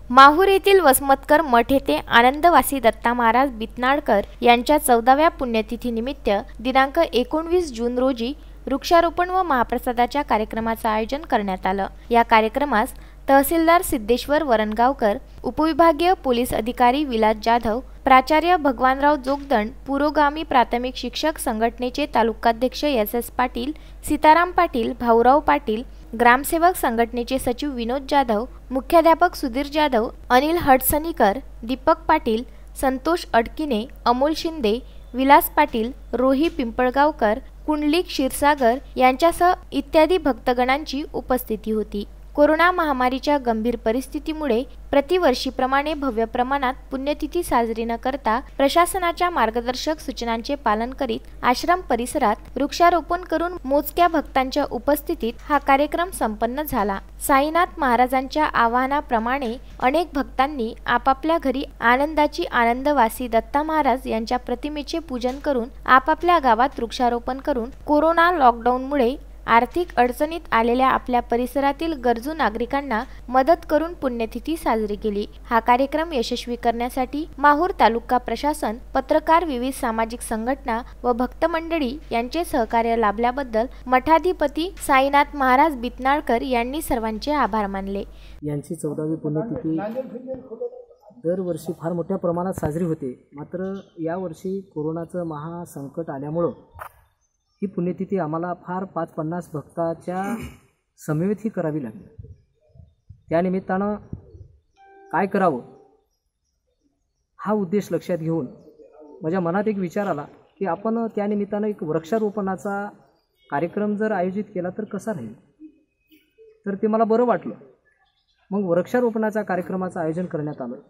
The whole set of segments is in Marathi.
माहूर येथील वसमतकर मठ येथे आनंदवासी दत्ता महाराज बितनाळकर यांच्या 14व्या पुण्यतिथीनिमित्त दिनांक 19 जून रोजी वृक्षारोपण व महाप्रसादाच्या कार्यक्रमाचे आयोजन करण्यात आलं। या कार्यक्रमास तहसीलदार सिद्धेश्वर वरणगावकर, उपविभागीय पोलीस अधिकारी विलास जाधव, प्राचार्य भगवानराव जोगदंड, पुरोगामी प्राथमिक शिक्षक संघटनेचे तालुकाध्यक्ष एस पाटील, सीताराम पाटील, भाऊराव पाटील, ग्रामसेवक संघटनेचे सचिव विनोद जाधव, मुख्याध्यापक सुधीर जाधव, अनिल हडसनीकर, दीपक पाटील, संतोष अडकिने, अमोल शिंदे, विलास पाटील, रोही पिंपळगावकर, कुंडलिक क्षीरसागर यांच्यासह इत्यादी भक्तगणांची उपस्थिती होती। कोरोना महामारीच्या गंभीर परिस्थितीमुळे प्रतिवर्षीप्रमाणे भव्य प्रमाणात पुण्यतिथी साजरी न करता प्रशासनाच्या मार्गदर्शक सूचनांचे पालन करीत आश्रम परिसरात वृक्षारोपण करून मोजक्या भक्तांच्या उपस्थितीत हा कार्यक्रम संपन्न झाला। साईनाथ महाराजांच्या आवाहनाप्रमाणे अनेक भक्तांनी आपापल्या घरी आनंदाची आनंदवासी दत्ता महाराज यांच्या प्रतिमेचे पूजन करून आपापल्या गावात वृक्षारोपण करून कोरोना लॉकडाऊनमुळे आर्थिक अडचणीत आलेल्या आपल्या परिसरातील गरजू नागरिकांना मदत करून पुण्यतिथी साजरी केली। हा कार्यक्रम यशस्वी करण्यासाठी माहूर तालुका प्रशासन, पत्रकार, विविध सामाजिक संघटना व भक्त मंडळी यांचे सहकार्य लाभल्याबद्दल मठाधिपती साईनाथ महाराज बितनाळकर यांनी सर्वांचे आभार मानले। यांची 14वी पुण्यतिथी दरवर्षी फार मोठ्या प्रमाणात साजरी होते, मात्र यावर्षी कोरोनाचं महासंकट आल्यामुळे ही पुण्यतिथी आम्हाला फार 550 भक्ताच्या समवेत ही करावी लागली। त्यानिमित्तानं काय करावं हा उद्देश लक्षात घेऊन माझ्या मनात एक विचार आला की आपण त्यानिमित्तानं एक वृक्षारोपणाचा कार्यक्रम जर आयोजित केला तर कसा राहील, तर ते मला बरं वाटलं। मग वृक्षारोपणाच्या कार्यक्रमाचं आयोजन करण्यात आलं।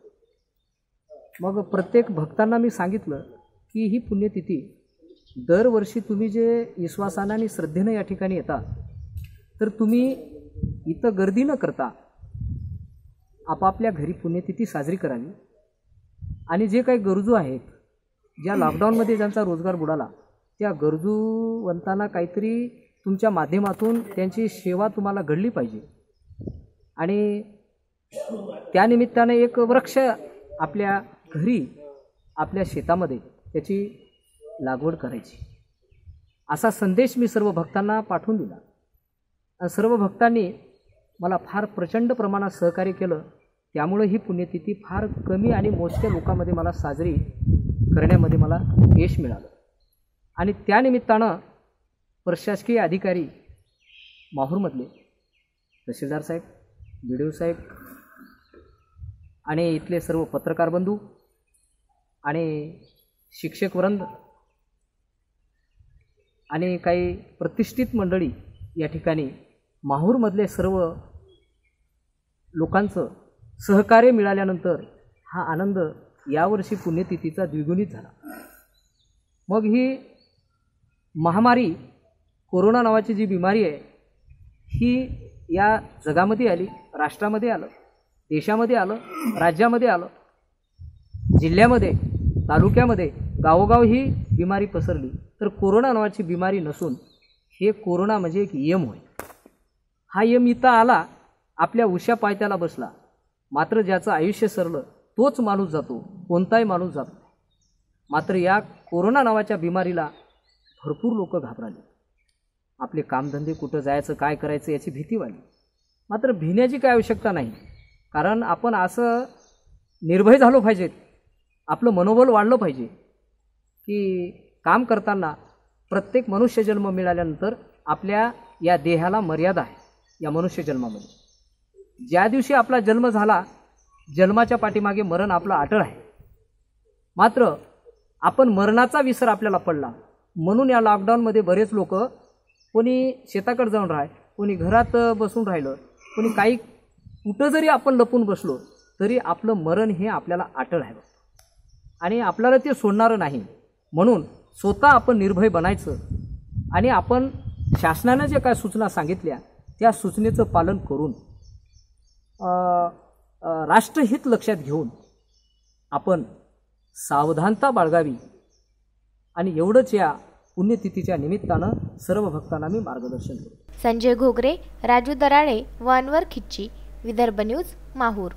मग प्रत्येक भक्तांना मी सांगितलं की ही पुण्यतिथी दरवर्षी तुम्ही जे विश्वासाने आणि श्रद्धेने या ठिकाणी येता, तर तुम्ही इथं गर्दी न करता आपापल्या घरी पुण्यतिथी साजरी करावी आणि जे काही गरजू आहेत, ज्या लॉकडाऊनमध्ये ज्यांचा रोजगार बुडाला, त्या गरजूवंतांना काहीतरी तुमच्या माध्यमातून त्यांची सेवा तुम्हाला घडली पाहिजे आणि त्यानिमित्ताने एक वृक्ष आपल्या घरी, आपल्या शेतामध्ये त्याची लागवड करायची असा संदेश मी सर्व भक्तांना पाठवून दिला आणि सर्व भक्तांनी मला फार प्रचंड प्रमाणात सहकार्य केलं। त्यामुळे ही पुण्यतिथी फार कमी आणि मोजक्या लोकांमध्ये मला साजरी करण्यामध्ये मला यश मिळालं आणि त्यानिमित्तानं प्रशासकीय अधिकारी माहूरमधले तहसीलदार साहेब, BDO साहेब आणि इथले सर्व पत्रकार बंधू आणि शिक्षक वृंद आणि काही प्रतिष्ठित मंडळी या ठिकाणी माहूरमधले सर्व लोकांचं सहकार्य मिळाल्यानंतर हा आनंद यावर्षी पुण्यतिथीचा द्विगुणित झाला। मग ही महामारी कोरोना नावाची जी बिमारी आहे ही या जगामध्ये आली, राष्ट्रामध्ये आलं, देशामध्ये आलं, राज्यामध्ये आलं, जिल्ह्यामध्ये, तालुक्यामध्ये, गावोगाव ही बिमारी पसरली। तर कोरोना नावाची बिमारी नसून हे कोरोना म्हणजे एक यम होय। हा यम इथं आला, आपल्या उशा पायथ्याला बसला, मात्र ज्याचं आयुष्य सरलं तोच माणूस जातो, कोणताही माणूस जातो। मात्र या कोरोना नावाच्या बिमारीला भरपूर लोक घाबरले, आपले कामधंदे कुठं जायचं, काय करायचं याची भीती वाटली। मात्र भिण्याची काय आवश्यकता नाही, कारण आपण असं निर्भय झालो पाहिजे, आपलं मनोबल वाढलं पाहिजे की काम करताना प्रत्येक मनुष्य जन्म मिळाल्यानंतर आपल्या या देहाला मर्यादा आहे। या मनुष्य जन्मामध्ये ज्या दिवशी आपला जन्म झाला, जन्माच्या पाठीमागे मरण आपलं अटळ आहे। मात्र आपण मरणाचा विसर आपल्याला पडला, म्हणून या लॉकडाऊनमध्ये बरेच लोक कोणी शेताकडे जाऊन राहाय, कोणी घरात बसून राहिलं, कोणी काही कुठं जरी आपण लपून बसलो तरी आपलं मरण हे आपल्याला अटळ आहे आणि आपल्याला ते सोडणारं नाही। म्हणून स्वतः आपण निर्भय बनायचं आणि आपण शासनाने जे काय सूचना सांगितल्या त्या सूचनेचं पालन करून राष्ट्रहित लक्षात घेऊन आपण सावधानता बाळगावी आणि एवढंच या पुण्यतिथीच्या निमित्तानं सर्व भक्तांना मी मार्गदर्शन करतो. संजय घोगरे, राजू दराळे व अनवर खिच्ची, विदर्भ न्यूज, माहूर.